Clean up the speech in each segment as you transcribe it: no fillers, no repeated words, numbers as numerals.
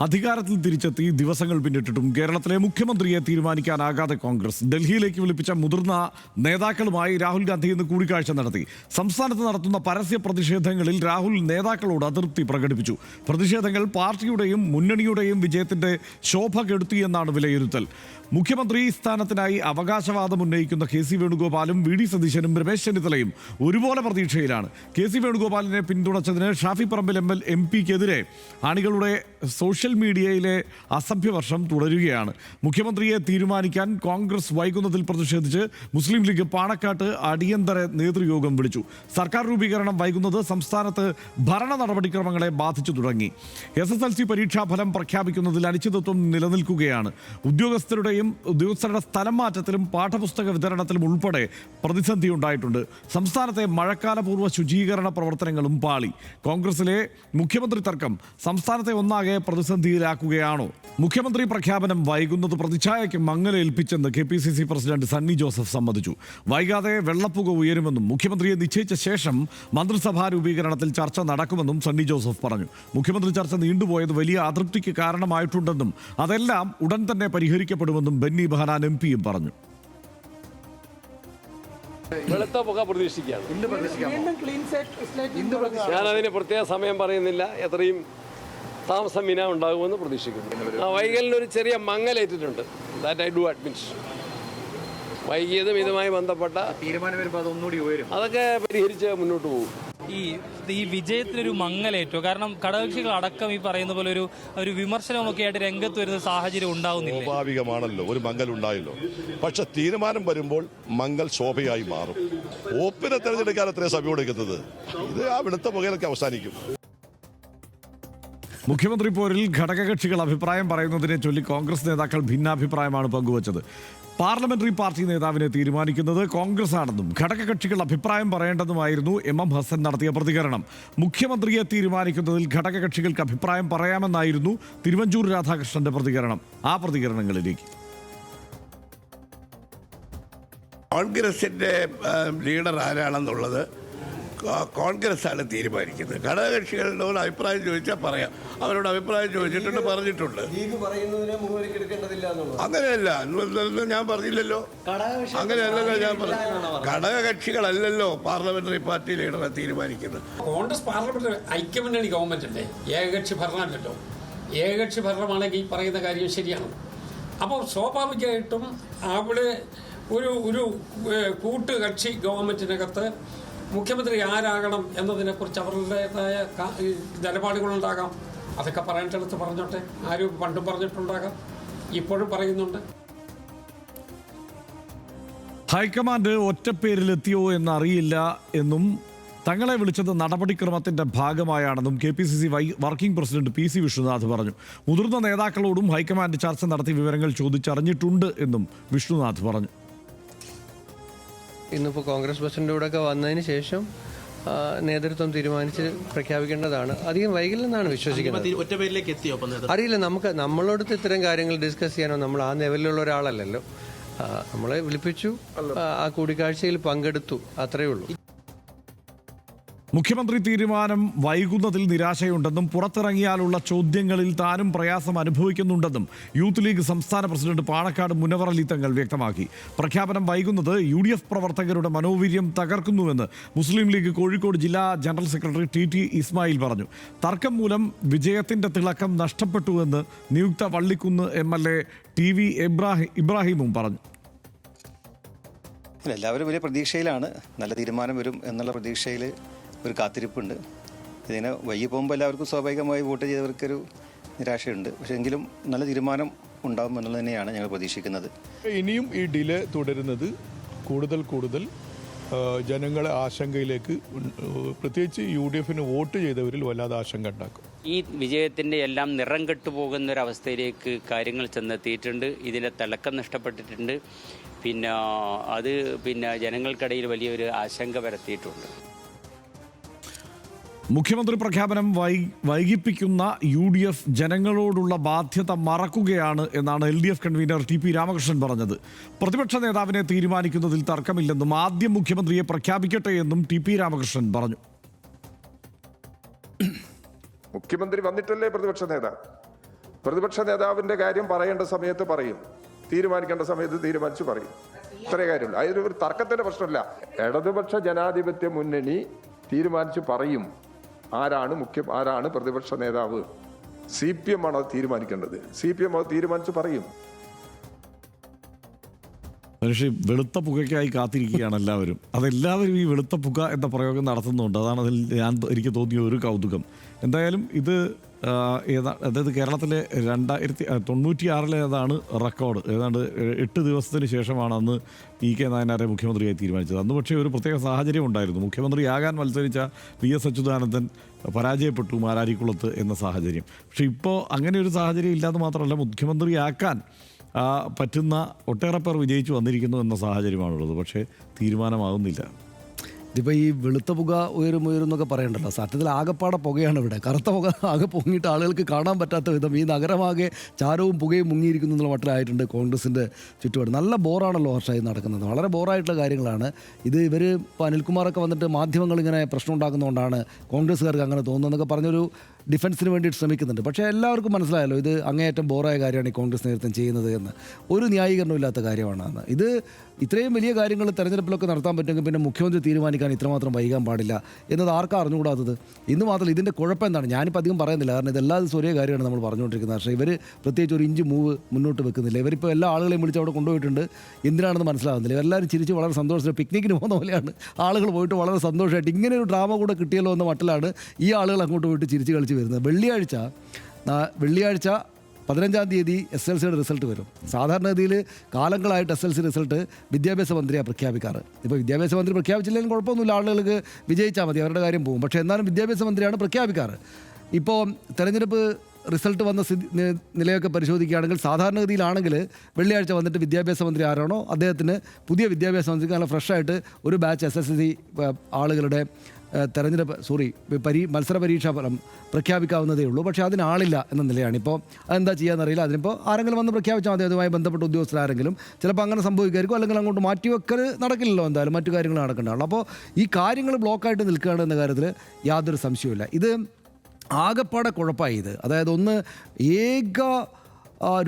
അധികാരത്തിൽ തിരിച്ചെത്തി ദിവസങ്ങൾ പിന്നിട്ടിട്ടും കേരളത്തിലെ മുഖ്യമന്ത്രിയെ തീരുമാനിക്കാനാകാതെ കോൺഗ്രസ് ഡൽഹിയിലേക്ക് വിളിപ്പിച്ച മുതിർന്ന നേതാക്കളുമായി രാഹുൽ ഗാന്ധി ഇന്ന് കൂടിക്കാഴ്ച നടത്തി. സംസ്ഥാനത്ത് നടത്തുന്ന പരസ്യ പ്രതിഷേധങ്ങളിൽ രാഹുൽ നേതാക്കളോട് അതൃപ്തി പ്രകടിപ്പിച്ചു. പ്രതിഷേധങ്ങൾ പാർട്ടിയുടെയും മുന്നണിയുടെയും വിജയത്തിന്റെ ശോഭ കെടുത്തിയെന്നാണ് വിലയിരുത്തൽ. മുഖ്യമന്ത്രി സ്ഥാനത്തിനായി അവകാശവാദം ഉന്നയിക്കുന്ന കെ.സി. വേണുഗോപാലും വി.ഡി. സതീശനും രമേശ് ചെന്നിത്തലയും ഒരുപോലെ പ്രതീക്ഷയിലാണ്. കെ.സി. വേണുഗോപാലിനെ പിന്തുണച്ചതിന് ഷാഫി പറമ്പിൽ എം.പിക്കെതിരെ അണികളുടെ സോഷ്യൽ മീഡിയയിലെ അസഭ്യവർഷം തുടരുകയാണ്. മുഖ്യമന്ത്രിയെ തീരുമാനിക്കാൻ കോൺഗ്രസ് വൈകുന്നതിൽ പ്രതിഷേധിച്ച് മുസ്ലിം ലീഗ് പാണക്കാട്ട് അടിയന്തര നേതൃയോഗം വിളിച്ചു. സർക്കാർ രൂപീകരണം വൈകുന്നത് സംസ്ഥാനത്ത് ഭരണ നടപടിക്രമങ്ങളെ ബാധിച്ചു തുടങ്ങി. SSLC പരീക്ഷാഫലം പ്രഖ്യാപിക്കുന്നതിൽ അനിശ്ചിതത്വം നിലനിൽക്കുകയാണ്. ഉദ്യോഗസ്ഥരുടെ സ്ഥലം മാറ്റത്തിലും പാഠപുസ്തക വിതരണത്തിലും ഉൾപ്പെടെ പ്രതിസന്ധി ഉണ്ടായിട്ടുണ്ട്. സംസ്ഥാനത്തെ മഴക്കാലപൂർവ്വ ശുചീകരണ പ്രവർത്തനങ്ങളും പാളി. കോൺഗ്രസിലെ മുഖ്യമന്ത്രി തർക്കം സംസ്ഥാനത്തെ ഒന്നാകെ പ്രതിസന്ധിയിലാക്കുകയാണോ? മുഖ്യമന്ത്രി പ്രഖ്യാപനം വൈകുന്നത് പ്രതിച്ഛായയ്ക്ക് മങ്ങലേൽപ്പിച്ചെന്ന് KPCC പ്രസിഡന്റ് സണ്ണി ജോസഫ് സമ്മതിച്ചു. വൈകാതെ വെള്ളപ്പുക ഉയരുമെന്നും മുഖ്യമന്ത്രിയെ നിശ്ചയിച്ച ശേഷം മന്ത്രിസഭാ രൂപീകരണത്തിൽ ചർച്ച നടക്കുമെന്നും സണ്ണി ജോസഫ് പറഞ്ഞു. മുഖ്യമന്ത്രി ചർച്ച നീണ്ടുപോയത് വലിയ അതൃപ്തിക്ക് കാരണമായിട്ടുണ്ടെന്നും അതെല്ലാം ഉടൻ തന്നെ പരിഹരിക്കപ്പെടുമെന്നും ബെന്നി ബെഹനാൻ MP-യും പറഞ്ഞു. വെളുത്ത പുക പ്രതീക്ഷിക്കുകയാണ്. ഞാനതിന് പ്രത്യേക സമയം പറയുന്നില്ല. എത്രയും താമസം വിന ഉണ്ടാകുമെന്ന് പ്രതീക്ഷിക്കുന്നു. വൈകലിനൊരു ചെറിയ മങ്ങലേറ്റിട്ടുണ്ട്. That I do admit. വൈകിയതും ഇതുമായി ബന്ധപ്പെട്ട തീരുമാനം വരുമ്പോൾ അതൊന്നുകൂടി ഉയരും. അതൊക്കെ പരിഹരിച്ച് മുന്നോട്ട് പോകും. ഈ വിജയത്തിനൊരു മങ്ങലേറ്റോ? കാരണം ഘടകകക്ഷികൾ അടക്കം ഈ പറയുന്ന പോലെ ഒരു വിമർശനമൊക്കെ ആയിട്ട് രംഗത്ത് വരുന്ന സാഹചര്യം ഉണ്ടാവുന്നില്ല. സ്വാഭാവികമാണല്ലോ, ഒരു മങ്ങൽ ഉണ്ടായല്ലോ. പക്ഷെ തീരുമാനം വരുമ്പോൾ മങ്ങൽ ശോഭയായി മാറും. ഓപ്പിനെ തെരഞ്ഞെടുക്കാൻ അത്രയും സമയം എടുക്കുന്നത്. ഇത് ആ വെളുത്ത പുകയിലൊക്കെ അവസാനിക്കും. മുഖ്യമന്ത്രി പോരിൽ ഘടകകക്ഷികൾ അഭിപ്രായം പറയുന്നതിനെ ചൊല്ലി കോൺഗ്രസ് നേതാക്കൾ ഭിന്നാഭിപ്രായമാണ് പങ്കുവച്ചത്. പാർലമെന്ററി പാർട്ടി നേതാവിനെ തീരുമാനിക്കുന്നത് കോൺഗ്രസ് ആണെന്നും ഘടകകക്ഷികൾ അഭിപ്രായം പറയേണ്ടതുമായിരുന്നു MM ഹസൻ നടത്തിയ പ്രതികരണം. മുഖ്യമന്ത്രിയെ തീരുമാനിക്കുന്നതിൽ ഘടകകക്ഷികൾക്ക് അഭിപ്രായം പറയാമെന്നായിരുന്നു തിരുവഞ്ചൂർ രാധാകൃഷ്ണന്റെ പ്രതികരണം. ആ പ്രതികരണങ്ങളിലേക്ക്. കോൺഗ്രസിൻ്റെ ലീഡർ ആരാണെന്നുള്ളത് കോൺഗ്രസ്സാണ് തീരുമാനിക്കുന്നത്. ഘടകകക്ഷികളോട് അഭിപ്രായം ചോദിച്ചാൽ പറയാം. അവരോട് അഭിപ്രായം ചോദിച്ചിട്ടുണ്ട്, പറഞ്ഞിട്ടുണ്ട്. അങ്ങനെയല്ല, ഞാൻ പറഞ്ഞില്ലല്ലോ. അങ്ങനെയല്ലല്ലോ ഞാൻ പറഞ്ഞു. ഘടകകക്ഷികളല്ലല്ലോ പാർലമെന്ററി പാർട്ടി ലീഡറെ തീരുമാനിക്കുന്നത്. കോൺഗ്രസ് പാർലമെന്ററി ഐക്യമുന്നണി ഗവൺമെന്റ് അല്ലേ, ഏകകക്ഷി ഭരണമല്ലല്ലോ. ഏകകക്ഷി ഭരണമാണെങ്കിൽ പറയുന്ന കാര്യം ശരിയാണ്. അപ്പോൾ സ്വാഭാവികമായിട്ടും അവിടെ ഒരു കൂട്ടുകക്ഷി ഗവൺമെന്റിനകത്ത് മുഖ്യമന്ത്രി ആരാകണം എന്നതിനെക്കുറിച്ച് അവരുടേതായ നിലപാടുകളുണ്ടാകാം. അതൊക്കെ പറയേണ്ടടുത്ത് പറഞ്ഞോട്ടെ. ആരും പണ്ടും പറഞ്ഞിട്ടുണ്ടാകാം, ഇപ്പോഴും പറയുന്നുണ്ട്. ഹൈക്കമാൻഡ് ഒറ്റപ്പേരിലെത്തിയോ എന്നറിയില്ല എന്നും തങ്ങളെ വിളിച്ചത് നടപടിക്രമത്തിന്റെ ഭാഗമായാണെന്നും KPCC working president PC Vishnunath പറഞ്ഞു. മുതിർന്ന നേതാക്കളോടും ഹൈക്കമാൻഡ് ചർച്ച നടത്തി വിവരങ്ങൾ ചോദിച്ചറിഞ്ഞിട്ടുണ്ട് എന്നും വിഷ്ണുനാഥ് പറഞ്ഞു. ഇന്നിപ്പോൾ കോൺഗ്രസ് പ്രസിഡന്റ് കൂടെയൊക്കെ വന്നതിന് ശേഷം നേതൃത്വം തീരുമാനിച്ച് പ്രഖ്യാപിക്കേണ്ടതാണ്. അധികം വൈകില്ലെന്നാണ് വിശ്വസിക്കുന്നത്. ഒറ്റപ്പേരിലേക്ക് എത്തിയോ? അറിയില്ല. നമ്മളോടത്ത് ഇത്തരം കാര്യങ്ങൾ ഡിസ്കസ് ചെയ്യാനോ നമ്മൾ ആ ലെവലിലുള്ള ഒരാളല്ലല്ലോ. നമ്മളെ വിളിപ്പിച്ചു, ആ കൂടിക്കാഴ്ചയിൽ പങ്കെടുത്തു, അത്രയേ ഉള്ളൂ. മുഖ്യമന്ത്രി തീരുമാനം വൈകുന്നതിൽ നിരാശയുണ്ടെന്നും പുറത്തിറങ്ങിയാലുള്ള ചോദ്യങ്ങളിൽ താനും പ്രയാസം അനുഭവിക്കുന്നുണ്ടെന്നും യൂത്ത് ലീഗ് സംസ്ഥാന പ്രസിഡന്റ് പാണക്കാട് മുനവർ അലി തങ്ങൾ വ്യക്തമാക്കി. പ്രഖ്യാപനം വൈകുന്നത് UDF പ്രവർത്തകരുടെ മനോവീര്യം തകർക്കുന്നുവെന്ന് മുസ്ലിം ലീഗ് കോഴിക്കോട് ജില്ലാ ജനറൽ സെക്രട്ടറി TT ഇസ്മായിൽ പറഞ്ഞു. തർക്കം മൂലം വിജയത്തിന്റെ തിളക്കം നഷ്ടപ്പെട്ടുവെന്ന് നിയുക്ത വള്ളിക്കുന്ന് MLA TV ഇബ്രാഹിമും പറഞ്ഞു. എല്ലാവരും വലിയ പ്രതീക്ഷയിലാണ്. നല്ല തീരുമാനം വരും എന്നുള്ള പ്രതീക്ഷയിൽ ഒരു കാത്തിരിപ്പുണ്ട്. ഇതിന് വൈകി പോകുമ്പോൾ എല്ലാവർക്കും സ്വാഭാവികമായി വോട്ട് ചെയ്തവർക്കൊരു നിരാശയുണ്ട്. പക്ഷേ എങ്കിലും നല്ല തീരുമാനം ഉണ്ടാകും എന്നുള്ളത് തന്നെയാണ് ഞങ്ങൾ പ്രതീക്ഷിക്കുന്നത്. ഇനിയും ഈ ഡിലേ തുടരുന്നത് കൂടുതൽ ജനങ്ങളെ ആശങ്കയിലേക്ക്, പ്രത്യേകിച്ച് UDFന് വോട്ട് ചെയ്തവരിൽ വല്ലാതെ ആശങ്ക ഉണ്ടാക്കും. ഈ വിജയത്തിൻ്റെ എല്ലാം നിറം കെട്ടുപോകുന്ന ഒരവസ്ഥയിലേക്ക് കാര്യങ്ങൾ ചെന്നെത്തിയിട്ടുണ്ട്. ഇതിൻ്റെ തിളക്കം നഷ്ടപ്പെട്ടിട്ടുണ്ട്. അത് ജനങ്ങൾക്കിടയിൽ വലിയൊരു ആശങ്ക പരത്തിയിട്ടുണ്ട്. മുഖ്യമന്ത്രി പ്രഖ്യാപനം വൈകിപ്പിക്കുന്ന UDF ജനങ്ങളോടുള്ള ബാധ്യത മറക്കുകയാണ് എന്നാണ് LDF കൺവീനർ TP രാമകൃഷ്ണൻ പറഞ്ഞത്. പ്രതിപക്ഷ നേതാവിനെ തീരുമാനിക്കുന്നതിൽ തർക്കമില്ലെന്നും ആദ്യം മുഖ്യമന്ത്രിയെ പ്രഖ്യാപിക്കട്ടെ എന്നും TP രാമകൃഷ്ണൻ പറഞ്ഞു. മുഖ്യമന്ത്രി വന്നിട്ടല്ലേ പ്രതിപക്ഷ നേതാവ്. പ്രതിപക്ഷ നേതാവിൻ്റെ കാര്യം പറയേണ്ട സമയത്ത് പറയും, തീരുമാനിക്കേണ്ട സമയത്ത് തീരുമാനിച്ച് പറയും. ഇത്രേ കാര്യമുള്ളൂ. അതിനൊരു തർക്കത്തിൻ്റെ പ്രശ്നമില്ല. ഇടതുപക്ഷ ജനാധിപത്യ മുന്നണി തീരുമാനിച്ച് പറയും ആരാണ് പ്രതിപക്ഷ നേതാവ്. CPM ആണ് അത് തീരുമാനിക്കേണ്ടത്. CPM അത് തീരുമാനിച്ച് പറയും. മനുഷ്യ വെളുത്ത പുകയ്ക്കായി കാത്തിരിക്കുകയാണ് എല്ലാവരും. അതെല്ലാവരും ഈ വെളുത്ത പുക എന്ന പ്രയോഗം നടത്തുന്നുണ്ട്. അതാണ് അതിൽ എനിക്ക് തോന്നിയ ഒരു കൗതുകം. എന്തായാലും ഇത് അതായത് കേരളത്തിലെ 1996 ഏതാണ് റെക്കോർഡ്. ഏതാണ്ട് 8 ദിവസത്തിന് ശേഷമാണ് അന്ന് PK നായനാരെ മുഖ്യമന്ത്രിയായി തീരുമാനിച്ചത്. അന്ന് പക്ഷേ ഒരു പ്രത്യേക സാഹചര്യം ഉണ്ടായിരുന്നു. മുഖ്യമന്ത്രിയാകാൻ മത്സരിച്ച VS അച്യുതാനന്ദൻ പരാജയപ്പെട്ടു മാരാരിക്കുളത്ത് എന്ന സാഹചര്യം. പക്ഷേ ഇപ്പോൾ അങ്ങനെ ഒരു സാഹചര്യം ഇല്ലാതെ മാത്രമല്ല, മുഖ്യമന്ത്രിയാക്കാൻ പറ്റുന്ന ഒട്ടേറെ പേർ വിജയിച്ചു വന്നിരിക്കുന്നു എന്ന സാഹചര്യമാണുള്ളത്. പക്ഷേ തീരുമാനമാകുന്നില്ല. ഇതിപ്പോൾ ഈ വെളുത്ത പുക ഉയരും എന്നൊക്കെ പറയണ്ടല്ലോ, സത്യത്തിൽ ആകെപ്പാടെ പുകയാണ് ഇവിടെ. കറുത്ത പുക ആകെ പൊങ്ങിയിട്ട് ആളുകൾക്ക് കാണാൻ പറ്റാത്ത വിധം ഈ നഗരമാകെ ചാരവും പുകയും മുങ്ങിയിരിക്കുന്നു എന്നുള്ള മട്ടിലായിട്ടുണ്ട് കോൺഗ്രസിൻ്റെ ചുറ്റുപാട്. നല്ല ബോറാണല്ലോ ഹർഷായി നടക്കുന്നത്. വളരെ ബോറായിട്ടുള്ള കാര്യങ്ങളാണ് ഇത്. ഇവർ ഇപ്പോൾ അനിൽകുമാറൊക്കെ വന്നിട്ട് മാധ്യമങ്ങൾ ഇങ്ങനെ പ്രശ്നം ഉണ്ടാക്കുന്നതുകൊണ്ടാണ് കോൺഗ്രസ്സുകാർക്ക് അങ്ങനെ തോന്നുന്നതെന്നൊക്കെ പറഞ്ഞൊരു ഡിഫൻസിന് വേണ്ടിയിട്ട് ശ്രമിക്കുന്നുണ്ട്. പക്ഷേ എല്ലാവർക്കും മനസ്സിലായല്ലോ ഇത് അങ്ങേയറ്റം ബോറായ കാര്യമാണ് ഈ കോൺഗ്രസ് നേതൃത്വം ചെയ്യുന്നത് എന്ന്. ഒരു ന്യായീകരണമില്ലാത്ത കാര്യമാണ് ഇത്. ഇത്രയും വലിയ കാര്യങ്ങൾ തെരഞ്ഞെടുപ്പിലൊക്കെ നടത്താൻ പറ്റുമെങ്കിൽ പിന്നെ മുഖ്യമന്ത്രി തീരുമാനിക്കാൻ ഇത്രമാത്രം വൈകാൻ പാടില്ല എന്നത് ആർക്കാ അറിഞ്ഞുകൂടാത്തത്? ഇന്ന് മാത്രമല്ല, ഇതിൻ്റെ കുഴപ്പം എന്താണ് ഞാനിപ്പോൾ അധികം പറയുന്നില്ല, കാരണം ഇതെല്ലാ ദിവസവും ഒരേ കാര്യമാണ് നമ്മൾ പറഞ്ഞുകൊണ്ടിരിക്കുന്നത്. പക്ഷേ ഇവർ പ്രത്യേകിച്ച് ഒരു ഇഞ്ച് മൂവ് മുന്നോട്ട് വെക്കുന്നില്ല. ഇവരിപ്പോൾ എല്ലാ ആളുകളെയും വിളിച്ച് അവിടെ കൊണ്ടുപോയിട്ടുണ്ട്. എന്തിനാണെന്ന് മനസ്സിലാകുന്നില്ല. ഇവരെല്ലാവരും ചിരിച്ച് വളരെ സന്തോഷത്തിൽ പിക്നിക്കിന് പോകുന്ന പോലെയാണ് ആളുകൾ പോയിട്ട് വളരെ സന്തോഷമായിട്ട് ഇങ്ങനെ ഒരു ഡ്രാമ കൂടെ കിട്ടിയല്ലോ എന്ന മട്ടിലാണ് ഈ ആളുകൾ അങ്ങോട്ട് പോയിട്ട് ചിരിച്ച് കളിച്ച് വരുന്നത്. വെള്ളിയാഴ്ച 15-ാം തീയതി SLCയുടെ റിസൾട്ട് വരും. സാധാരണഗതിയിൽ കാലങ്ങളായിട്ട് SLC റിസൾട്ട് വിദ്യാഭ്യാസ മന്ത്രിയാണ് പ്രഖ്യാപിക്കാറ്. ഇപ്പോൾ വിദ്യാഭ്യാസ മന്ത്രി പ്രഖ്യാപിച്ചില്ലെങ്കിലും കുഴപ്പമൊന്നുമില്ല, ആളുകൾക്ക് വിജയിച്ചാൽ മതി, അവരുടെ കാര്യം പോകും. പക്ഷേ എന്നാലും വിദ്യാഭ്യാസ മന്ത്രിയാണ് പ്രഖ്യാപിക്കാറ്. ഇപ്പോൾ തെരഞ്ഞെടുപ്പ് റിസൾട്ട് വന്ന നിലയൊക്കെ പരിശോധിക്കുകയാണെങ്കിൽ സാധാരണഗതിയിലാണെങ്കിൽ വെള്ളിയാഴ്ച വന്നിട്ട് വിദ്യാഭ്യാസ മന്ത്രി ആരാണോ അദ്ദേഹത്തിന് പുതിയ വിദ്യാഭ്യാസ മന്ത്രിക്ക് നല്ല ഫ്രഷായിട്ട് ഒരു ബാച്ച് SSLC ആളുകളുടെ മത്സര പരീക്ഷാ ഫലം പ്രഖ്യാപിക്കാവുന്നതേ ഉള്ളൂ. പക്ഷേ അതിനാളില്ല എന്ന നിലയാണ്. ഇപ്പോൾ അതെന്താ ചെയ്യാമെന്നറിയില്ല. അതിനിപ്പോൾ ആരെങ്കിലും വന്ന് പ്രഖ്യാപിച്ചാൽ മതി, അതുമായി ബന്ധപ്പെട്ട ഉദ്യോഗസ്ഥരാരെങ്കിലും. ചിലപ്പോൾ അങ്ങനെ സംഭവിക്കുമായിരിക്കും, അല്ലെങ്കിൽ അങ്ങോട്ട് മാറ്റിവെക്കൽ നടക്കില്ലല്ലോ, എന്തായാലും മറ്റു കാര്യങ്ങൾ നടക്കേണ്ടതാണ്. അപ്പോൾ ഈ കാര്യങ്ങൾ ബ്ലോക്കായിട്ട് നിൽക്കുകയാണ് എന്ന കാര്യത്തിൽ യാതൊരു സംശയവുമില്ല. ഇത് ആകെപ്പാടെ കുഴപ്പമായി ഇത്. അതായത് ഒന്ന് ഏക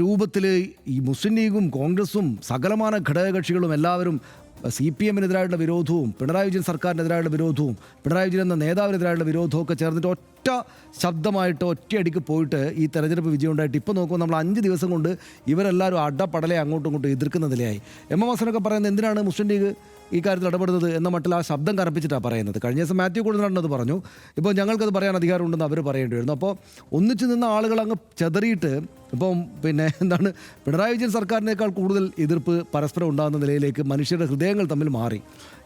രൂപത്തിൽ ഈ മുസ്ലിം ലീഗും കോൺഗ്രസും സകലമാന ഘടകകക്ഷികളും എല്ലാവരും CPM-നെതിരായിട്ടുള്ള വിരോധവും പിണറായി വിജയൻ സർക്കാരിനെതിരായുള്ള വിരോധവും പിണറായി വിജയൻ എന്ന നേതാവിനെതിരായുള്ള വിരോധവും ഒക്കെ ചേർന്നിട്ട് ഒറ്റ ശബ്ദമായിട്ട് ഒറ്റയടിക്ക് പോയിട്ട് ഈ തെരഞ്ഞെടുപ്പ് വിജയം ഉണ്ടായിട്ട് ഇപ്പോൾ നോക്കുമ്പോൾ നമ്മൾ 5 ദിവസം കൊണ്ട് ഇവരെല്ലാവരും അടപടലെ അങ്ങോട്ടും ഇങ്ങോട്ടും എതിർക്കുന്ന നിലയായി. MMS പറയുന്നത് എന്തിനാണ് മുസ്ലിം ലീഗ് ഈ കാര്യത്തിൽ ഇടപെടുന്നത് എന്ന മട്ടിൽ ആ ശബ്ദം കറപ്പിച്ചിട്ടാണ് പറയുന്നത്. കഴിഞ്ഞ ദിവസം മാത്യു കൂടുതലാണെന്നത് പറഞ്ഞു. ഇപ്പോൾ ഞങ്ങൾക്കത് പറയാൻ അധികാരമുണ്ടെന്ന് അവർ പറയേണ്ടി വരുന്നു. അപ്പോൾ ഒന്നിച്ചു നിന്ന ആളുകൾ അങ്ങ് ചെതറിയിട്ട് ഇപ്പം എന്താണ് പിണറായി വിജയൻ സർക്കാരിനേക്കാൾ കൂടുതൽ എതിർപ്പ് പരസ്പരം ഉണ്ടാകുന്ന നിലയിലേക്ക് മനുഷ്യരുടെ ഹൃദയങ്ങൾ തമ്മിൽ മാറി.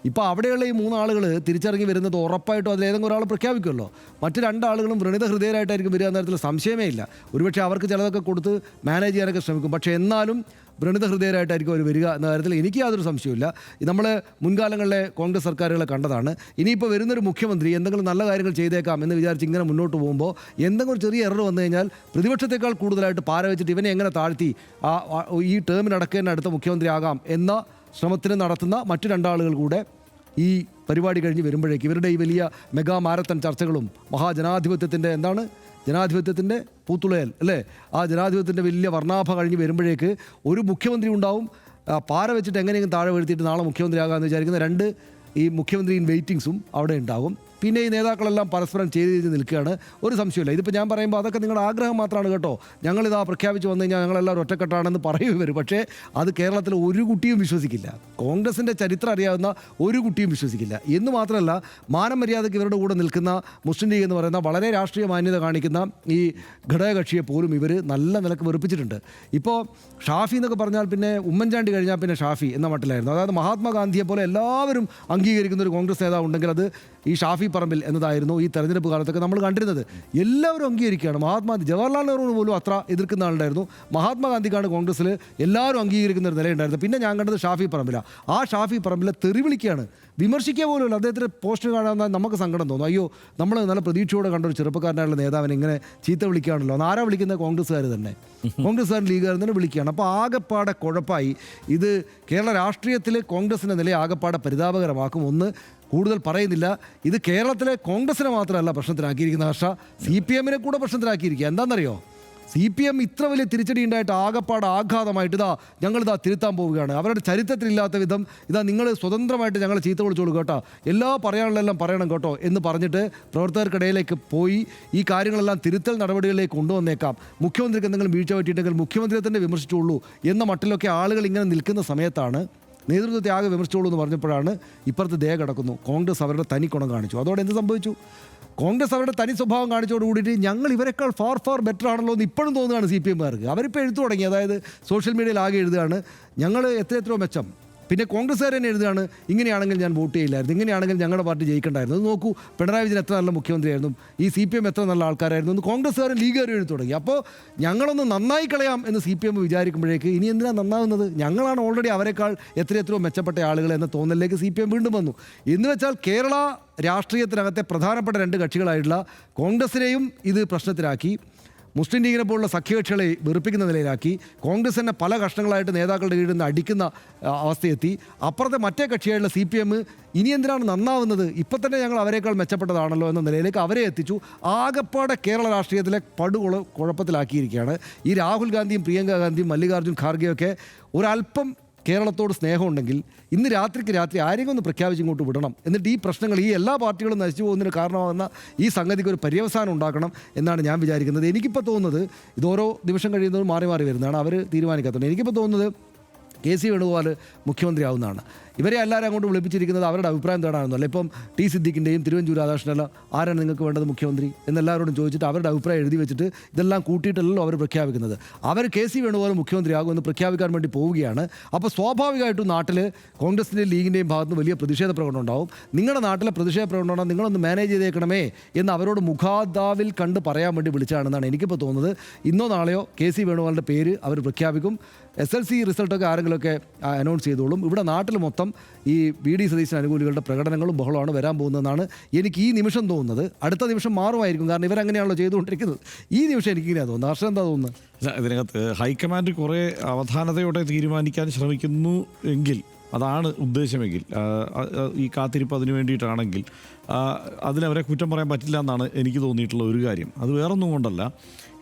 ഇപ്പോൾ അവിടെയുള്ള ഈ 3 ആളുകൾ തിരിച്ചിറങ്ങി വരുന്നത് ഉറപ്പായിട്ടും അതിലേതെങ്കിലും ഒരാൾ പ്രഖ്യാപിക്കുമല്ലോ. മറ്റ് 2 ആളുകളും വ്രണിത ഹൃദയരായിട്ടായിരിക്കും വരിക എന്ന തരത്തിൽ സംശയമേ ഇല്ല. ഒരുപക്ഷെ അവർക്ക് ചിലതൊക്കെ കൊടുത്ത് മാനേജ് ചെയ്യാനൊക്കെ ശ്രമിക്കും. പക്ഷേ എന്നാലും വ്രണിത ഹൃദയരായിട്ടായിരിക്കും അവർ വരിക എന്ന കാര്യത്തിൽ എനിക്ക് യാതൊരു സംശയമില്ല. നമ്മൾ മുൻകാലങ്ങളിലെ കോൺഗ്രസ് സർക്കാരുകളെ കണ്ടതാണ്. ഇനിയിപ്പോൾ വരുന്നൊരു മുഖ്യമന്ത്രി എന്തെങ്കിലും നല്ല കാര്യങ്ങൾ ചെയ്തേക്കാം എന്ന് വിചാരിച്ച് ഇങ്ങനെ മുന്നോട്ട് പോകുമ്പോൾ എന്തെങ്കിലും ചെറിയ എറർ വന്നു കഴിഞ്ഞാൽ പ്രതിപക്ഷത്തെക്കാൾ കൂടുതലായിട്ട് പാര വെച്ചിട്ട് ഇവനെ എങ്ങനെ താഴ്ത്തി ഈ ടേമിനടക്ക് തന്നെ അടുത്ത മുഖ്യമന്ത്രി ആകാം എന്ന ശ്രമത്തിന് നടത്തുന്ന മറ്റു 2 ആളുകൾ കൂടെ ഈ പരിപാടി കഴിഞ്ഞ് വരുമ്പോഴേക്ക് ഇവരുടെ ഈ വലിയ മെഗാ മാരത്തൺ ചർച്ചകളും ജനാധിപത്യത്തിൻ്റെ പൂത്തുളയൽ അല്ലേ, ആ ജനാധിപത്യത്തിൻ്റെ വലിയ വർണ്ണാഭ കഴിഞ്ഞ് വരുമ്പോഴേക്ക് ഒരു മുഖ്യമന്ത്രി ഉണ്ടാവും. പാര വെച്ചിട്ട് എങ്ങനെയെങ്കിലും താഴെ വീഴ്ത്തിയിട്ട് നാളെ മുഖ്യമന്ത്രിയാകാമെന്ന് വിചാരിക്കുന്ന 2 ഈ മുഖ്യമന്ത്രി ഇൻ വെയിറ്റിങ്സും അവിടെ ഉണ്ടാകും. പിന്നെ ഈ നേതാക്കളെല്ലാം പരസ്പരം ചെയ്ത് നിൽക്കുകയാണ്. ഒരു സംശയമില്ല. ഇതിപ്പോൾ ഞാൻ പറയുമ്പോൾ അതൊക്കെ നിങ്ങളുടെ ആഗ്രഹം മാത്രമാണ് കേട്ടോ. ഞങ്ങളിതാ പ്രഖ്യാപിച്ച് വന്നു കഴിഞ്ഞാൽ ഞങ്ങളെല്ലാവരും ഒറ്റക്കെട്ടാണെന്ന് പറയും ഇവർ. പക്ഷേ അത് കേരളത്തിൽ ഒരു കുട്ടിയും വിശ്വസിക്കില്ല. കോൺഗ്രസിൻ്റെ ചരിത്രം അറിയാവുന്ന ഒരു കുട്ടിയും വിശ്വസിക്കില്ല. എന്ന് മാത്രമല്ല, മാനം മര്യാദയ്ക്ക് ഇവരുടെ കൂടെ നിൽക്കുന്ന മുസ്ലിം ലീഗ് എന്ന് പറയുന്ന വളരെ രാഷ്ട്രീയ മാന്യത കാണിക്കുന്ന ഈ ഘടകകക്ഷിയെ പോലും ഇവർ നല്ല നിലക്ക് വെറുപ്പിച്ചിട്ടുണ്ട്. ഇപ്പോൾ ഷാഫി എന്നൊക്കെ പറഞ്ഞാൽ പിന്നെ ഉമ്മൻചാണ്ടി കഴിഞ്ഞാൽ പിന്നെ ഷാഫി എന്ന മട്ടിലായിരുന്നു. അതായത് മഹാത്മാഗാന്ധിയെ പോലെ എല്ലാവരും അംഗീകരിക്കുന്ന ഒരു കോൺഗ്രസ് നേതാവ് ഉണ്ടെങ്കിൽ അത് ഈ ഷാഫി പറമ്പിൽ എന്നതായിരുന്നു ഈ തെരഞ്ഞെടുപ്പ് കാലത്തൊക്കെ നമ്മൾ കണ്ടിരുന്നത്. എല്ലാവരും അംഗീകരിക്കുകയാണ്. ജവഹർലാൽ നെഹ്റുവിന് പോലും അത്ര എതിർക്കുന്ന ആളുണ്ടായിരുന്നു. മഹാത്മാഗാന്ധിക്കാണ് കോൺഗ്രസ്സിൽ എല്ലാവരും അംഗീകരിക്കുന്ന ഒരു നിലയുണ്ടായിരുന്നു. പിന്നെ ഞാൻ കണ്ടത് ഷാഫി പറമ്പിലാണ്. ആ ഷാഫി പറമ്പിലെ തെറി വിളിക്കുകയാണ്, വിമർശിക്കുക പോലുമല്ല. അദ്ദേഹത്തിൻ്റെ പോസ്റ്റ് കാണാൻ നമുക്ക് സങ്കടം തോന്നും. അയ്യോ, നമ്മൾ നല്ല പ്രതീക്ഷയോടെ കണ്ട ഒരു ചെറുപ്പക്കാരനായുള്ള നേതാവിനെ ഇങ്ങനെ ചീത്ത വിളിക്കുകയാണല്ലോ. ആരാ വിളിക്കുന്നത്? കോൺഗ്രസ്സുകാർ തന്നെ, കോൺഗ്രസ്സുകാരൻ ലീഗുകാരൻ തന്നെ വിളിക്കുകയാണ്. അപ്പോൾ ആകെപ്പാടെ കുഴപ്പമായി. ഇത് കേരള രാഷ്ട്രീയത്തിൽ കോൺഗ്രസിൻ്റെ നിലയെ ആകെപ്പാടെ പരിതാപകരമാക്കും. ഒന്ന് കൂടുതൽ പറയുന്നില്ല. ഇത് കേരളത്തിലെ കോൺഗ്രസിനെ മാത്രമല്ല പ്രശ്നത്തിലാക്കിയിരിക്കുന്ന CPM-നെ കൂടെ പ്രശ്നത്തിലാക്കിയിരിക്കുക. എന്താണെന്നറിയോ? CPM ഇത്ര വലിയ തിരിച്ചടി ഉണ്ടായിട്ട് ആകപ്പാട് ആഘാതമായിട്ട് ഞങ്ങളിതാ തിരുത്താൻ പോവുകയാണ്, അവരുടെ ചരിത്രത്തിലില്ലാത്ത വിധം നിങ്ങൾ സ്വതന്ത്രമായിട്ട് ഞങ്ങൾ ചീത്ത വിളിച്ചോളൂ കേട്ടോ, പറയാനുള്ളതെല്ലാം പറയണം കേട്ടോ എന്ന് പറഞ്ഞിട്ട് പ്രവർത്തകർക്കിടയിലേക്ക് പോയി ഈ കാര്യങ്ങളെല്ലാം തിരുത്തൽ നടപടികളിലേക്ക് കൊണ്ടുവന്നേക്കാം, മുഖ്യമന്ത്രിക്ക് എന്തെങ്കിലും വീഴ്ച പറ്റിയിട്ടുണ്ടെങ്കിൽ മുഖ്യമന്ത്രിയെ തന്നെ വിമർശിച്ചുള്ളൂ എന്ന മട്ടിലൊക്കെ ആളുകൾ ഇങ്ങനെ നിൽക്കുന്ന സമയത്താണ് നേതൃത്വത്തെ ആകെ വിമർശിച്ചോളൂ എന്ന് പറഞ്ഞപ്പോഴാണ് ഇപ്പുറത്ത് ദേ കിടക്കുന്നു കോൺഗ്രസ് അവരുടെ തനിക്കുണം കാണിച്ചു. അതോടെ എന്ത് സംഭവിച്ചു? കോൺഗ്രസ് അവരുടെ തനി സ്വഭാവം കാണിച്ചോട് കൂടിയിട്ട് ഞങ്ങൾ ഇവരെക്കാൾ ഫാർ ബെറ്റർ ആണല്ലോ എന്ന് ഇപ്പോഴും തോന്നുകയാണ് CPMകാർക്ക്. അവരിപ്പോൾ എഴുത്തു തുടങ്ങി, അതായത് സോഷ്യൽ മീഡിയയിൽ ആകെ എഴുതുകയാണ് ഞങ്ങൾ എത്രയോ മെച്ചം. പിന്നെ കോൺഗ്രസ്സുകാർ തന്നെ എഴുതുകയാണ് ഇങ്ങനെയാണെങ്കിൽ ഞാൻ വോട്ട് ചെയ്യില്ലായിരുന്നു, ഇങ്ങനെയാണെങ്കിൽ ഞങ്ങളുടെ പാർട്ടി ജയിക്കണ്ടായിരുന്നു. അത് നോക്കൂ, പിണറായി വിജയൻ എത്ര നല്ല മുഖ്യമന്ത്രിയായിരുന്നു, ഈ CPM എത്ര നല്ല ആൾക്കാരായിരുന്നു എന്ന് കോൺഗ്രസ്സുകാരും ലീഗുകാരും എഴുതി തുടങ്ങി. അപ്പോൾ ഞങ്ങളൊന്ന് നന്നായി കളയാം എന്ന് CPM വിചാരിക്കുമ്പോഴേക്ക് ഇനി എന്തിനാണ് നന്നാവുന്നത്, ഞങ്ങളാണ് ഓൾറെഡി അവരെക്കാൾ എത്രയോ മെച്ചപ്പെട്ട ആളുകൾ എന്ന തോന്നലിലേക്ക് CPM വീണ്ടും വന്നു. എന്ന് വെച്ചാൽ കേരള രാഷ്ട്രീയത്തിനകത്തെ പ്രധാനപ്പെട്ട രണ്ട് കക്ഷികളായിട്ടുള്ള കോൺഗ്രസിനെയും ഇത് പ്രശ്നത്തിലാക്കി, മുസ്ലിം ലീഗിനെ പോലുള്ള സഖ്യകക്ഷികളെ വെറുപ്പിക്കുന്ന നിലയിലാക്കി, കോൺഗ്രസ് തന്നെ പല കഷ്ണങ്ങളായിട്ട് നേതാക്കളുടെ കീഴിൽ നിന്ന് അടിക്കുന്ന അവസ്ഥയെത്തി. അപ്പുറത്തെ മറ്റേ കക്ഷിയായിട്ടുള്ള CPM ഇനി എന്തിനാണ് നന്നാവുന്നത്, ഇപ്പം തന്നെ ഞങ്ങൾ അവരെക്കാൾ മെച്ചപ്പെട്ടതാണല്ലോ എന്ന നിലയിലേക്ക് അവരെ എത്തിച്ചു. ആകപ്പാടെ കേരള രാഷ്ട്രീയത്തിലെ കുഴപ്പത്തിലാക്കിയിരിക്കുകയാണ്. ഈ രാഹുൽ ഗാന്ധിയും പ്രിയങ്ക ഗാന്ധിയും മല്ലികാർജ്ജുൻ ഖാർഗെയൊക്കെ ഒരല്പം കേരളത്തോട് സ്നേഹമുണ്ടെങ്കിൽ ഇന്ന് രാത്രിക്ക് രാത്രി ആരെങ്കിലും ഒന്ന് പ്രഖ്യാപിച്ച് ഇങ്ങോട്ട് വിടണം, എന്നിട്ട് ഈ പ്രശ്നങ്ങൾ ഈ എല്ലാ പാർട്ടികളും നശിച്ചു പോകുന്നതിന് കാരണമാകുന്ന ഈ സംഗതിക്ക് ഒരു പര്യവസാനം ഉണ്ടാക്കണം എന്നാണ് ഞാൻ വിചാരിക്കുന്നത്. എനിക്കിപ്പോൾ തോന്നുന്നത് ഇത് ഓരോ നിമിഷം കഴിയുന്നതും മാറി മാറി വരുന്നതാണ്, അവർ തീരുമാനിക്കാത്തതുകൊണ്ട്. എനിക്കിപ്പോൾ തോന്നുന്നത് KC വേണുഗോപാൽ മുഖ്യമന്ത്രിയാവുന്നതാണ്. ഇവരെ എല്ലാവരും അങ്ങോട്ട് വിളിപ്പിച്ചിരിക്കുന്നത് അവരുടെ അഭിപ്രായം തേടാനൊന്നുമല്ല. ഇപ്പം T സിദ്ദിഖിൻ്റെയും തിരുവഞ്ചൂർ രാധാകൃഷ്ണനെല്ലാം ആരാണ് നിങ്ങൾക്ക് വേണ്ടത് മുഖ്യമന്ത്രി എന്നെല്ലാവരോടും ചോദിച്ചിട്ട് അവരുടെ അഭിപ്രായം എഴുതി വെച്ചിട്ട് ഇതെല്ലാം കൂട്ടിയിട്ടല്ലോ അവർ പ്രഖ്യാപിക്കുന്നത്. അവർ KC വേണുഗോപാൽ മുഖ്യമന്ത്രിയാകുമെന്ന് പ്രഖ്യാപിക്കാൻ വേണ്ടി പോവുകയാണ്. അപ്പോൾ സ്വാഭാവികമായിട്ടും നാട്ടിൽ കോൺഗ്രസിൻ്റെയും ലീഗിൻ്റെയും ഭാഗത്ത് വലിയ പ്രതിഷേധ പ്രകടനം ഉണ്ടാവും. നിങ്ങളുടെ നാട്ടിലെ പ്രതിഷേധ പ്രകടനം ഉണ്ടാകും, നിങ്ങളൊന്ന് മാനേജ് ചെയ്തേക്കണമേ എന്ന് അവരോട് മുഖാദാവിൽ കണ്ട് പറയാൻ വേണ്ടി വിളിച്ചാണെന്നാണ് എനിക്കിപ്പോൾ തോന്നുന്നത്. ഇന്നോ നാളെയോ KC വേണുഗോപാലിൻ്റെ പേര് അവർ പ്രഖ്യാപിക്കും. SLC റിസൾട്ടൊക്കെ ആരെങ്കിലുമൊക്കെ അനൗൺസ് ചെയ്തോളും. ഇവിടെ നാട്ടിൽ മൊത്തം ഈ VD സതീശൻ അനുകൂലികളുടെ പ്രകടനങ്ങളും ബഹളമാണ് വരാൻ പോകുന്നതെന്നാണ് എനിക്ക് ഈ നിമിഷം തോന്നുന്നത്. അടുത്ത നിമിഷം മാറുമായിരിക്കും, കാരണം ഇവരങ്ങനെയാണല്ലോ ചെയ്തുകൊണ്ടിരിക്കുന്നത്. ഈ നിമിഷം എനിക്കിങ്ങനെയാണ് തോന്നുന്നത്. ഹർഷൻ എന്താ തോന്നുന്നത്? ഇതിനകത്ത് ഹൈക്കമാൻഡ് കുറേ അവധാനതയോടെ തീരുമാനിക്കാൻ ശ്രമിക്കുന്നു എങ്കിൽ, അതാണ് ഉദ്ദേശമെങ്കിൽ, ഈ കാത്തിരിപ്പ് അതിനു വേണ്ടിയിട്ടാണെങ്കിൽ അതിനവരെ കുറ്റം പറയാൻ പറ്റില്ല എന്നാണ് എനിക്ക് തോന്നിയിട്ടുള്ള ഒരു കാര്യം. അത് വേറൊന്നും കൊണ്ടല്ല,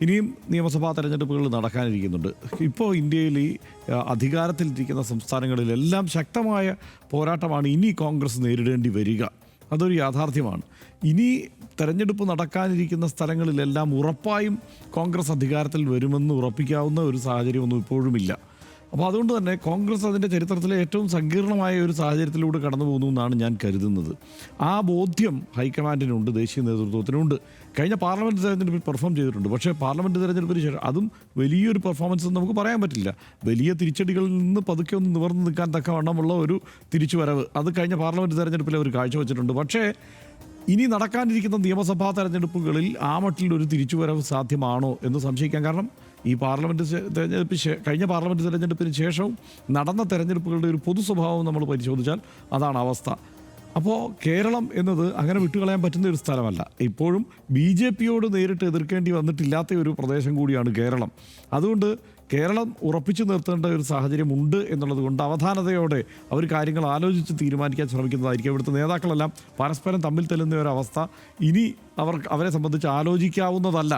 ഇനിയും നിയമസഭാ തെരഞ്ഞെടുപ്പുകൾ നടക്കാനിരിക്കുന്നുണ്ട്. ഇപ്പോൾ ഇന്ത്യയിൽ ഈ അധികാരത്തിലിരിക്കുന്ന സംസ്ഥാനങ്ങളിലെല്ലാം ശക്തമായ പോരാട്ടമാണ് ഇനി കോൺഗ്രസ് നേരിടേണ്ടി വരിക. അതൊരു യാഥാർത്ഥ്യമാണ്. ഇനി തെരഞ്ഞെടുപ്പ് നടക്കാനിരിക്കുന്ന സ്ഥലങ്ങളിലെല്ലാം ഉറപ്പായും കോൺഗ്രസ് അധികാരത്തിൽ വരുമെന്ന് ഉറപ്പിക്കാവുന്ന ഒരു സാഹചര്യമൊന്നും ഇപ്പോഴുമില്ല. അപ്പോൾ അതുകൊണ്ട് തന്നെ കോൺഗ്രസ് അതിൻ്റെ ചരിത്രത്തിലെ ഏറ്റവും സങ്കീർണമായ ഒരു സാഹചര്യത്തിലൂടെ കടന്നു പോകുന്നു എന്നാണ് ഞാൻ കരുതുന്നത്. ആ ബോധ്യം ഹൈക്കമാൻഡിനുണ്ട്, ദേശീയ നേതൃത്വത്തിനുണ്ട്. കഴിഞ്ഞ പാർലമെൻറ്റ് തെരഞ്ഞെടുപ്പിൽ പെർഫോം ചെയ്തിട്ടുണ്ട്. പക്ഷേ പാർലമെൻറ്റ് തെരഞ്ഞെടുപ്പിന് ശേഷം അതും വലിയൊരു പെർഫോമൻസ് എന്ന് നമുക്ക് പറയാൻ പറ്റില്ല. വലിയ തിരിച്ചടികളിൽ നിന്ന് പതുക്കെ ഒന്ന് നിവർന്ന് നിൽക്കാൻ തക്കവണ്ണമുള്ള ഒരു തിരിച്ചുവരവ് അത് കഴിഞ്ഞ പാർലമെൻറ്റ് തെരഞ്ഞെടുപ്പിൽ അവർ കാഴ്ചവെച്ചിട്ടുണ്ട്. പക്ഷേ ഇനി നടക്കാനിരിക്കുന്ന നിയമസഭാ തെരഞ്ഞെടുപ്പുകളിൽ ആ മട്ടിലൊരു തിരിച്ചുവരവ് സാധ്യമാണോ എന്ന് സംശയിക്കാം. കാരണം ഈ കഴിഞ്ഞ പാർലമെൻറ്റ് തെരഞ്ഞെടുപ്പിന് ശേഷവും നടന്ന തെരഞ്ഞെടുപ്പുകളുടെ ഒരു പൊതു സ്വഭാവം നമ്മൾ പരിശോധിച്ചാൽ അതാണ് അവസ്ഥ. അപ്പോൾ കേരളം എന്നത് അങ്ങനെ വിട്ടുകളയാൻ പറ്റുന്ന ഒരു സ്ഥലമല്ല. ഇപ്പോഴും BJPയോട് നേരിട്ട് എതിർക്കേണ്ടി വന്നിട്ടില്ലാത്ത ഒരു പ്രദേശം കൂടിയാണ് കേരളം. അതുകൊണ്ട് കേരളം ഉറപ്പിച്ചു നിർത്തേണ്ട ഒരു സാഹചര്യമുണ്ട് എന്നുള്ളത് കൊണ്ട് അവധാനതയോടെ അവർ കാര്യങ്ങൾ ആലോചിച്ച് തീരുമാനിക്കാൻ ശ്രമിക്കുന്നതായിരിക്കും. ഇവിടുത്തെ നേതാക്കളെല്ലാം പരസ്പരം തമ്മിൽ തെല്ലുന്ന ഒരവസ്ഥ ഇനി അവരെ സംബന്ധിച്ച് ആലോചിക്കാവുന്നതല്ല.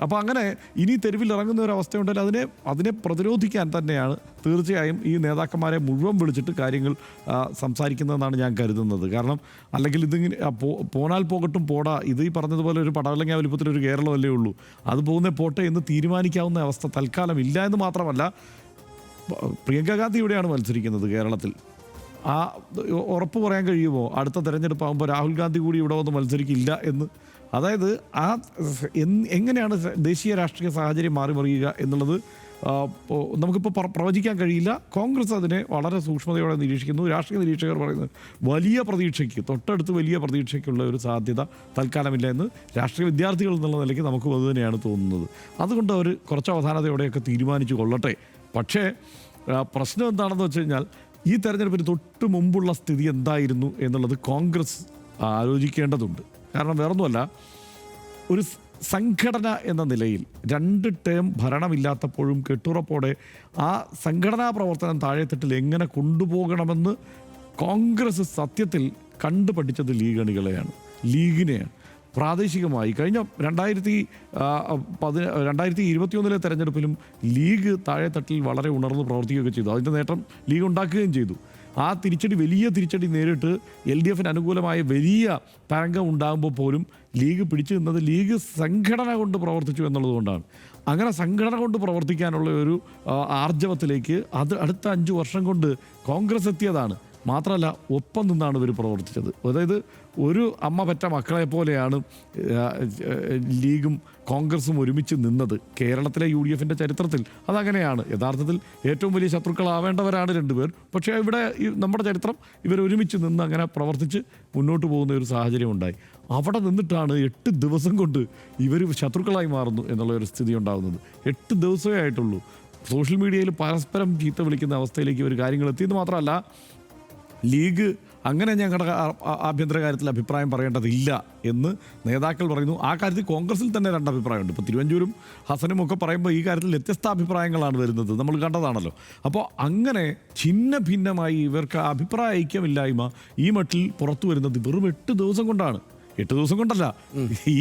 അപ്പോൾ അങ്ങനെ ഇനി തെരുവിൽ ഇറങ്ങുന്ന ഒരു അവസ്ഥയുണ്ടെങ്കിൽ അതിനെ പ്രതിരോധിക്കാൻ തന്നെയാണ് തീർച്ചയായും ഈ നേതാക്കന്മാരെ മുഴുവൻ വിളിച്ചിട്ട് കാര്യങ്ങൾ സംസാരിക്കുന്നതെന്നാണ് ഞാൻ കരുതുന്നത്. കാരണം അല്ലെങ്കിൽ ഇതിങ്ങനെ പോനാൽ പോകട്ടും പോടാ, ഇത് ഈ പറഞ്ഞതുപോലെ ഒരു പടവലങ്ങ വലിപ്പത്തിലൊരു കേരളമല്ലേ ഉള്ളൂ, അത് പോകുന്നേ പോട്ടെ എന്ന് തീരുമാനിക്കാവുന്ന അവസ്ഥ തൽക്കാലം ഇല്ല. എന്ന് മാത്രമല്ല, പ്രിയങ്ക ഗാന്ധി ഇവിടെയാണ് മത്സരിക്കുന്നത് കേരളത്തിൽ. ആ ഉറപ്പ് പറയാൻ കഴിയുമോ അടുത്ത തെരഞ്ഞെടുപ്പാകുമ്പോൾ രാഹുൽ ഗാന്ധി കൂടി ഇവിടെ വന്ന് മത്സരിക്കില്ല എന്ന്? അതായത് എങ്ങനെയാണ് ദേശീയ രാഷ്ട്രീയ സാഹചര്യം മാറിമറിയുക എന്നുള്ളത് നമുക്കിപ്പോൾ പ്രവചിക്കാൻ കഴിയില്ല. കോൺഗ്രസ് അതിനെ വളരെ സൂക്ഷ്മതയോടെ നിരീക്ഷിക്കുന്നു. രാഷ്ട്രീയ നിരീക്ഷകർ പറയുന്നത് തൊട്ടടുത്ത് വലിയ പ്രതീക്ഷയ്ക്കുള്ള ഒരു സാധ്യത തൽക്കാലമില്ല എന്ന് രാഷ്ട്രീയ വിദ്യാർത്ഥികൾ എന്നുള്ള നിലയ്ക്ക് നമുക്കും അത് തന്നെയാണ് തോന്നുന്നത്. അതുകൊണ്ട് അവർ കുറച്ച് അവധാനതയോടെയൊക്കെ തീരുമാനിച്ചു കൊള്ളട്ടെ. പക്ഷേ പ്രശ്നം എന്താണെന്ന് വെച്ച് കഴിഞ്ഞാൽ ഈ തെരഞ്ഞെടുപ്പിന് തൊട്ട് മുമ്പുള്ള സ്ഥിതി എന്തായിരുന്നു എന്നുള്ളത് കോൺഗ്രസ് ആലോചിക്കേണ്ടതുണ്ട്. കാരണം വേറൊന്നുമല്ല, ഒരു സംഘടന എന്ന നിലയിൽ 2 ടേം ഭരണമില്ലാത്തപ്പോഴും കെട്ടുറപ്പോടെ ആ സംഘടനാ പ്രവർത്തനം താഴെത്തട്ടിൽ എങ്ങനെ കൊണ്ടുപോകണമെന്ന് കോൺഗ്രസ് സത്യത്തിൽ കണ്ടുപഠിച്ചത് ലീഗിനെയാണ്. പ്രാദേശികമായി കഴിഞ്ഞ 2021 തെരഞ്ഞെടുപ്പിലും ലീഗ് താഴെത്തട്ടിൽ വളരെ ഉണർന്ന് പ്രവർത്തിക്കുകയൊക്കെ ചെയ്തു. അതിൻ്റെ നേട്ടം ലീഗ് ഉണ്ടാക്കുകയും ചെയ്തു. ആ വലിയ തിരിച്ചടി നേരിട്ട് LDF അനുകൂലമായ വലിയ തരംഗം ഉണ്ടാകുമ്പോൾ പോലും ലീഗ് പിടിച്ചു നിന്നത് ലീഗ് സംഘടന കൊണ്ട് പ്രവർത്തിച്ചു എന്നുള്ളതുകൊണ്ടാണ്. അങ്ങനെ സംഘടന കൊണ്ട് പ്രവർത്തിക്കാനുള്ള ഒരു ആർജവത്തിലേക്ക് അടുത്ത 5 വർഷം കൊണ്ട് കോൺഗ്രസ് എത്തിയതാണ്. മാത്രമല്ല ഒപ്പം നിന്നാണ് ഇവർ പ്രവർത്തിച്ചത്. അതായത് ഒരു അമ്മ പെറ്റ മക്കളെ പോലെയാണ് ലീഗും കോൺഗ്രസും ഒരുമിച്ച് നിന്നത്. കേരളത്തിലെ UDFൻ്റെ ചരിത്രത്തിൽ അതങ്ങനെയാണ്. യഥാർത്ഥത്തിൽ ഏറ്റവും വലിയ ശത്രുക്കളാവേണ്ടവരാണ് രണ്ടുപേർ. പക്ഷേ ഇവിടെ നമ്മുടെ ചരിത്രം ഇവർ ഒരുമിച്ച് നിന്ന് അങ്ങനെ പ്രവർത്തിച്ച് മുന്നോട്ട് പോകുന്ന ഒരു സാഹചര്യം ഉണ്ടായി. അവിടെ നിന്നിട്ടാണ് 8 ദിവസം കൊണ്ട് ഇവർ ശത്രുക്കളായി മാറുന്നു എന്നുള്ള ഒരു സ്ഥിതി ഉണ്ടാകുന്നത്. 8 ദിവസമേ ആയിട്ടുള്ളൂ. സോഷ്യൽ മീഡിയയിൽ പരസ്പരം ചീത്ത വിളിക്കുന്ന അവസ്ഥയിലേക്ക് ഒരു കാര്യങ്ങൾ എത്തിയെന്ന് മാത്രമല്ല, ലീഗ് അങ്ങനെ ഞങ്ങളുടെ ആഭ്യന്തര കാര്യത്തിൽ അഭിപ്രായം പറയേണ്ടതില്ല എന്ന് നേതാക്കൾ പറയുന്നു. ആ കാര്യത്തിൽ കോൺഗ്രസിൽ തന്നെ 2 അഭിപ്രായമുണ്ട്. ഇപ്പോൾ തിരുവഞ്ചൂരും ഹസനും ഒക്കെ പറയുമ്പോൾ ഈ കാര്യത്തിൽ വ്യത്യസ്ത അഭിപ്രായങ്ങളാണ് വരുന്നത്, നമ്മൾ കണ്ടതാണല്ലോ. അപ്പോൾ അങ്ങനെ ഛിന്ന ഭിന്നമായി ഇവർക്ക് അഭിപ്രായ ഐക്യമില്ലായ്മ ഈ മട്ടിൽ പുറത്തു വരുന്നത് വെറും 8 ദിവസം കൊണ്ടാണ്. 8 ദിവസം കൊണ്ടല്ല, ഈ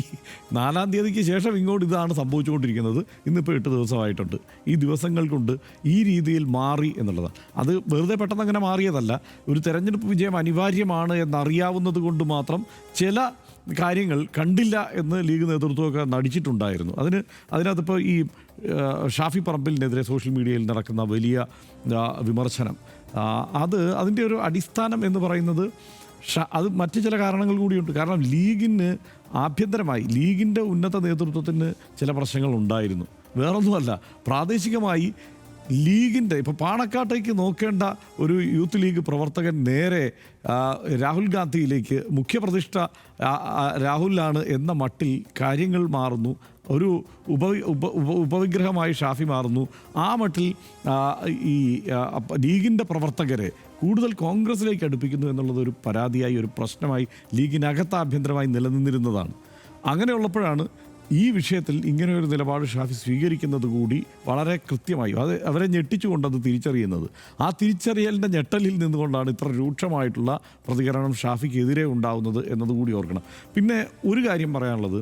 4-ാം തീയതിക്ക് ശേഷം ഇങ്ങോട്ട് ഇതാണ് സംഭവിച്ചുകൊണ്ടിരിക്കുന്നത്. ഇന്നിപ്പോൾ 8 ദിവസമായിട്ടുണ്ട്. ഈ ദിവസങ്ങൾ കൊണ്ട് ഈ രീതിയിൽ മാറി എന്നുള്ളതാണ്. അത് വെറുതെ പെട്ടെന്ന് അങ്ങനെ മാറിയതല്ല. ഒരു തെരഞ്ഞെടുപ്പ് വിജയം അനിവാര്യമാണ് എന്നറിയാവുന്നത് കൊണ്ട് മാത്രം ചില കാര്യങ്ങൾ കണ്ടില്ല എന്ന് ലീഗ് നേതൃത്വമൊക്കെ നടിച്ചിട്ടുണ്ടായിരുന്നു. അതിനകത്തിപ്പോൾ ഈ ഷാഫി പറമ്പിലിനെതിരെ സോഷ്യൽ മീഡിയയിൽ നടക്കുന്ന വലിയ വിമർശനം, അതിൻ്റെ ഒരു അടിസ്ഥാനം എന്ന് പറയുന്നത് അത് മറ്റ് ചില കാരണങ്ങൾ കൂടിയുണ്ട്. കാരണം ലീഗിന് ആഭ്യന്തരമായി ലീഗിൻ്റെ ഉന്നത നേതൃത്വത്തിന് ചില പ്രശ്നങ്ങൾ ഉണ്ടായിരുന്നു. വേറൊന്നുമല്ല, പ്രാദേശികമായി ലീഗിൻ്റെ ഇപ്പോൾ പാണക്കാട്ടേക്ക് നോക്കേണ്ട ഒരു യൂത്ത് ലീഗ് പ്രവർത്തകൻ നേരെ രാഹുൽ ഗാന്ധിയിലേക്ക് മുഖ്യപ്രതിഷ്ഠ രാഹുലാണ് എന്ന മട്ടിൽ കാര്യങ്ങൾ മാറുന്നു. ഒരു ഉപവിഗ്രഹമായി ഷാഫി മാറുന്നു. ആ മട്ടിൽ ഈ ലീഗിൻ്റെ പ്രവർത്തകരെ കൂടുതൽ കോൺഗ്രസിലേക്ക് അടുപ്പിക്കുന്നു എന്നുള്ളത് ഒരു പരാതിയായി, ഒരു പ്രശ്നമായി ലീഗിനകത്ത് ആഭ്യന്തരമായി നിലനിന്നിരുന്നതാണ്. അങ്ങനെയുള്ളപ്പോഴാണ് ഈ വിഷയത്തിൽ ഇങ്ങനെ ഒരു നിലപാട് ഷാഫി സ്വീകരിക്കുന്നത് കൂടി വളരെ കൃത്യമായി അവരെ ഞെട്ടിച്ചുകൊണ്ടത് തിരിച്ചറിയുന്നത്. ആ തിരിച്ചറിയലിൻ്റെ ഞെട്ടലിൽ നിന്നുകൊണ്ടാണ് ഇത്ര രൂക്ഷമായിട്ടുള്ള പ്രതികരണം ഷാഫിക്കെതിരെ ഉണ്ടാവുന്നത് എന്നതുകൂടി ഓർക്കണം. പിന്നെ ഒരു കാര്യം പറയാനുള്ളത്,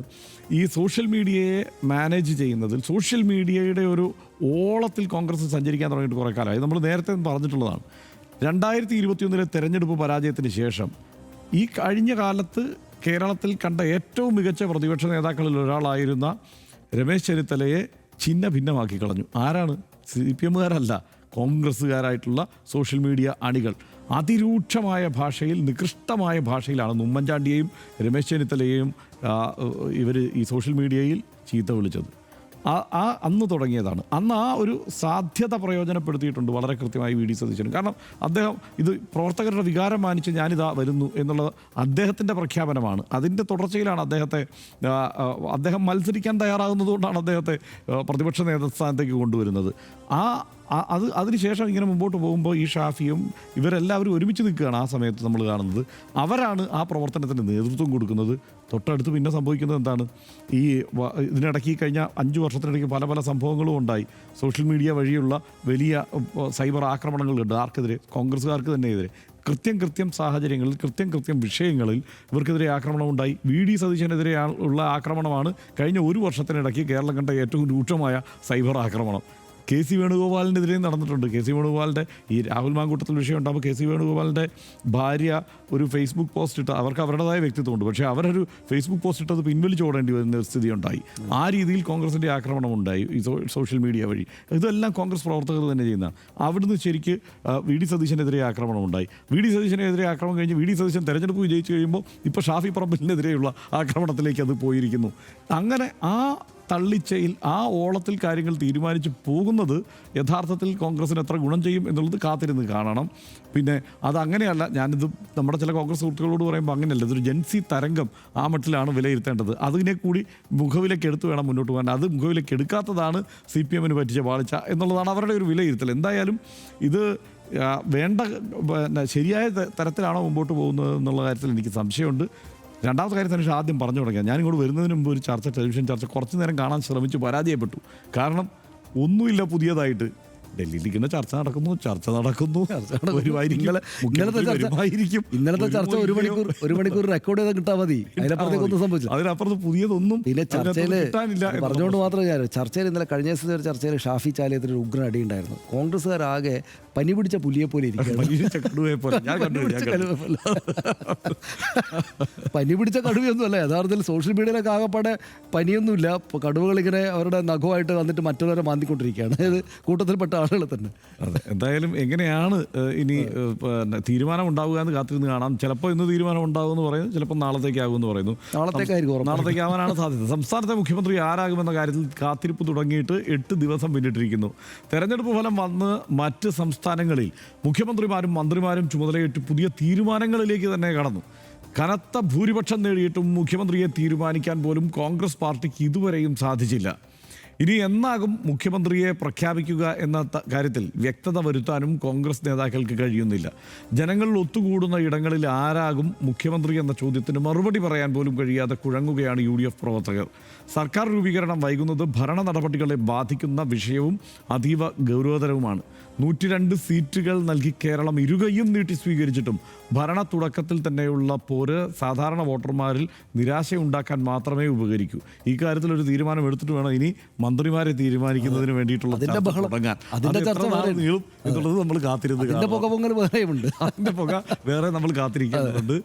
ഈ സോഷ്യൽ മീഡിയയെ മാനേജ് ചെയ്യുന്നതിൽ സോഷ്യൽ മീഡിയയുടെ ഒരു ഓളത്തിൽ കോൺഗ്രസ് സഞ്ചരിക്കാൻ തുടങ്ങിയിട്ട് കുറേ കാലമായി. നമ്മൾ നേരത്തെ പറഞ്ഞിട്ടുള്ളതാണ്. 2021 തെരഞ്ഞെടുപ്പ് പരാജയത്തിന് ശേഷം ഈ കഴിഞ്ഞ കാലത്ത് കേരളത്തിൽ കണ്ട ഏറ്റവും മികച്ച പ്രതിപക്ഷ നേതാക്കളിൽ ഒരാളായിരുന്ന രമേശ് ചെന്നിത്തലയെ ഛിന്ന ഭിന്നമാക്കി കളഞ്ഞു. ആരാണ്? CPMകാരല്ല, കോൺഗ്രസ്സുകാരായിട്ടുള്ള സോഷ്യൽ മീഡിയ അണികൾ. അതിരൂക്ഷമായ ഭാഷയിൽ, നികൃഷ്ടമായ ഭാഷയിലാണ് ഉമ്മൻചാണ്ടിയെയും രമേശ് ചെന്നിത്തലയെയും ഈ സോഷ്യൽ മീഡിയയിൽ ചീത്ത വിളിച്ചത്. അന്ന് തുടങ്ങിയതാണ്. അന്ന് ആ ഒരു സാധ്യത പ്രയോജനപ്പെടുത്തിയിട്ടുണ്ട് വളരെ കൃത്യമായി VD സതീശനും. കാരണം അദ്ദേഹം ഇത് പ്രവർത്തകരുടെ വികാരം മാനിച്ച് ഞാനിതാ വരുന്നു എന്നുള്ളത് അദ്ദേഹത്തിൻ്റെ പ്രഖ്യാപനമാണ്. അതിൻ്റെ തുടർച്ചയിലാണ് അദ്ദേഹം മത്സരിക്കാൻ തയ്യാറാകുന്നതുകൊണ്ടാണ് അദ്ദേഹത്തെ പ്രതിപക്ഷ നേതൃസ്ഥാനത്തേക്ക് കൊണ്ടുവരുന്നത്. അതിനുശേഷം ഇങ്ങനെ മുമ്പോട്ട് പോകുമ്പോൾ ഈ ഷാഫിയും ഇവരെല്ലാവരും ഒരുമിച്ച് നിൽക്കുകയാണ്. ആ സമയത്ത് നമ്മൾ കാണുന്നത് അവരാണ് ആ പ്രവർത്തനത്തിന് നേതൃത്വം കൊടുക്കുന്നത്. തൊട്ടടുത്ത് പിന്നെ സംഭവിക്കുന്നത് എന്താണ്? ഇതിനിടയ്ക്ക് കഴിഞ്ഞ 5 വർഷത്തിനിടയ്ക്ക് പല സംഭവങ്ങളും ഉണ്ടായി. സോഷ്യൽ മീഡിയ വഴിയുള്ള വലിയ സൈബർ ആക്രമണങ്ങളുണ്ട്. ആർക്കെതിരെ? കോൺഗ്രസ്സുകാർക്ക് തന്നെ എതിരെ. കൃത്യം സാഹചര്യങ്ങളിൽ കൃത്യം വിഷയങ്ങളിൽ ഇവർക്കെതിരെ ആക്രമണം ഉണ്ടായി. VD സതീശനെതിരെ ഉള്ള ആക്രമണമാണ് കഴിഞ്ഞ 1 വർഷത്തിനിടയ്ക്ക് കേരളം കണ്ട ഏറ്റവും രൂക്ഷമായ സൈബർ ആക്രമണം. KC വേണുഗോപാലിനെതിരെയും നടന്നിട്ടുണ്ട്. KC വേണുഗോപാലിൻ്റെ ഈ രാഹുൽ മാങ്കൂട്ടത്തിൽ വിഷയം ഉണ്ടാകുമ്പോൾ KC വേണുഗോപാലിൻ്റെ ഭാര്യ ഒരു ഫേസ്ബുക്ക് പോസ്റ്റ് ഇട്ട്, അവർക്ക് അവരുടേതായ വ്യക്തിത്വമുണ്ട്, പക്ഷേ അവരൊരു ഫേസ്ബുക്ക് പോസ്റ്റ് ഇട്ടത് പിൻവലിച്ചോടേണ്ടി വരുന്ന സ്ഥിതി ഉണ്ടായി. ആ രീതിയിൽ കോൺഗ്രസിൻ്റെ ആക്രമണം ഉണ്ടായി ഈ സോഷ്യൽ മീഡിയ വഴി. ഇതെല്ലാം കോൺഗ്രസ് പ്രവർത്തകർ തന്നെ ചെയ്യുന്നതാണ്. അവിടുന്ന് ശരിക്ക് VD സതീശനെതിരെ ആക്രമണം ഉണ്ടായി. VD സതീശനെതിരെ ആക്രമണം കഴിഞ്ഞ് VD സതീശൻ തെരഞ്ഞെടുപ്പ് വിജയിച്ചു കഴിയുമ്പോൾ ഇപ്പോൾ ഷാഫി പറമ്പിലിനെതിരെയുള്ള ആക്രമണത്തിലേക്ക് അത് പോയിരിക്കുന്നു. അങ്ങനെ ആ തള്ളിച്ചയിൽ, ആ ഓളത്തിൽ കാര്യങ്ങൾ തീരുമാനിച്ച് പോകുന്നത് യഥാർത്ഥത്തിൽ കോൺഗ്രസിന് എത്ര ഗുണം ചെയ്യും എന്നുള്ളത് കാത്തിരുന്ന് കാണണം. പിന്നെ അതങ്ങനെയല്ല, ഞാനിത് നമ്മുടെ ചില കോൺഗ്രസ് സുഹൃത്തുക്കളോട് പറയുമ്പോൾ അങ്ങനെയല്ല, ഇതൊരു ജൻസി തരംഗം ആ മട്ടിലാണ് വിലയിരുത്തേണ്ടത്. അതിനെ കൂടി മുഖവിലേക്ക് എടുത്തു വേണം മുന്നോട്ട് പോകാൻ. അത് മുഖവിലേക്ക് എടുക്കാത്തതാണ് CPMന് പറ്റിച്ച പാളിച്ച എന്നുള്ളതാണ് അവരുടെ ഒരു വിലയിരുത്തൽ. എന്തായാലും ഇത് ശരിയായ തരത്തിലാണോ മുമ്പോട്ട് പോകുന്നത് എന്നുള്ള കാര്യത്തിൽ എനിക്ക് സംശയമുണ്ട്. രണ്ടാമത്തെ കാര്യം തന്നെ ആദ്യം പറഞ്ഞു തുടങ്ങിയ, ഞാനിങ്ങോട്ട് വരുന്നതിന് മുമ്പ് ഒരു ടെലിവിഷൻ ചർച്ച കുറച്ച് നേരം കാണാൻ ശ്രമിച്ച് പരാജയപ്പെട്ടു. കാരണം ഒന്നുമില്ല പുതിയതായിട്ട്. ഡൽഹിയിലിരിക്കുന്ന ചർച്ച നടക്കുന്നു ഇന്നലത്തെ ചർച്ച ഒരു മണിക്കൂർ റെക്കോർഡ് ചെയ്താൽ കിട്ടാൽ മതി. അതിനപ്പുറത്തേക്ക് ഒന്നും സംഭവിച്ചില്ല. അതിനപ്പുറത്ത് പുതിയതൊന്നും പിന്നെ ചർച്ചയിൽ കിട്ടാനില്ല. പറഞ്ഞുകൊണ്ട് മാത്രമേ ചർച്ചയിൽ ഇന്നലെ കഴിഞ്ഞ ദിവസത്തെ ഒരു ചർച്ചയിൽ ഷാഫി ചാലിയത്തിന് ഒരു ഉഗ്രൻ അടി ഉണ്ടായിരുന്നു. കോൺഗ്രസ്സുകാരാകെ പനി പിടിച്ച പുലിയെ പോലെ പനി പിടിച്ച കടുവയൊന്നും അല്ല യഥാർത്ഥത്തിൽ. സോഷ്യൽ മീഡിയയിലൊക്കെ ആകെപ്പാടെ പനിയൊന്നുമില്ല. കടുവകൾ ഇങ്ങനെ അവരുടെ നഖമായിട്ട് വന്നിട്ട് മറ്റുള്ളവരെ മാന്തിക്കൊണ്ടിരിക്കുകയാണ്. ഇത് കൂട്ടത്തിൽപ്പെട്ട ആളുകൾ തന്നെ. അതെ, എന്തായാലും എങ്ങനെയാണ് ഇനി തീരുമാനം ഉണ്ടാവുക എന്ന് കാത്തിരുന്ന് കാണാം. ചിലപ്പോൾ ഇന്ന് തീരുമാനം ഉണ്ടാകുമെന്ന് പറയുന്നു, ചിലപ്പോൾ നാളത്തേക്കാകുമെന്ന് പറയുന്നു. നാളത്തേക്കാവാനാണ് സാധ്യത. സംസ്ഥാനത്തെ മുഖ്യമന്ത്രി ആരാകുമെന്ന കാര്യത്തിൽ കാത്തിരിപ്പ് തുടങ്ങിയിട്ട് 8 ദിവസം പിന്നിട്ടിരിക്കുന്നു. തെരഞ്ഞെടുപ്പ് ഫലം വന്ന് മറ്റ് സംസ്ഥാനങ്ങളിൽ മുഖ്യമന്ത്രിമാരും മന്ത്രിമാരും ചുമതലയേറ്റ് പുതിയ തീരുമാനങ്ങളിലേക്ക് തന്നെ കടന്നു. കനത്ത ഭൂരിപക്ഷം നേടിയിട്ടും മുഖ്യമന്ത്രിയെ തീരുമാനിക്കാൻ പോലും കോൺഗ്രസ് പാർട്ടിക്ക് ഇതുവരെയും സാധിച്ചില്ല. ഇനി എന്നാകും മുഖ്യമന്ത്രിയെ പ്രഖ്യാപിക്കുക എന്ന കാര്യത്തിൽ വ്യക്തത വരുത്താനും കോൺഗ്രസ് നേതാക്കൾക്ക് കഴിയുന്നില്ല. ജനങ്ങൾ ഒത്തുകൂടുന്ന ഇടങ്ങളിൽ ആരാകും മുഖ്യമന്ത്രി എന്ന ചോദ്യത്തിന് മറുപടി പറയാൻ പോലും കഴിയാതെ കുഴങ്ങുകയാണ് UDF പ്രവർത്തകർ. സർക്കാർ രൂപീകരണം വൈകുന്നത് ഭരണ നടപടികളെ ബാധിക്കുന്ന വിഷയവും അതീവ ഗൗരവതരവുമാണ്. 102 സീറ്റുകൾ നൽകി കേരളം ഇരുകൈയും നീട്ടി സ്വീകരിച്ചിട്ടും ഭരണ തുടക്കത്തിൽ തന്നെയുള്ള പോര് സാധാരണ വോട്ടർമാരിൽ നിരാശയുണ്ടാക്കാൻ മാത്രമേ ഉപകരിക്കൂ. ഈ കാര്യത്തിൽ ഒരു തീരുമാനം എടുത്തിട്ട് വേണം ഇനി മന്ത്രിമാരെ തീരുമാനിക്കുന്നതിന് വേണ്ടിയിട്ടുള്ള തുടങ്ങാൻ. എന്നുള്ളത് നമ്മൾ കാത്തിരുന്ന് അതിന്റെ പുക വേറെ നമ്മൾ കാത്തിരിക്കുന്നുണ്ട്.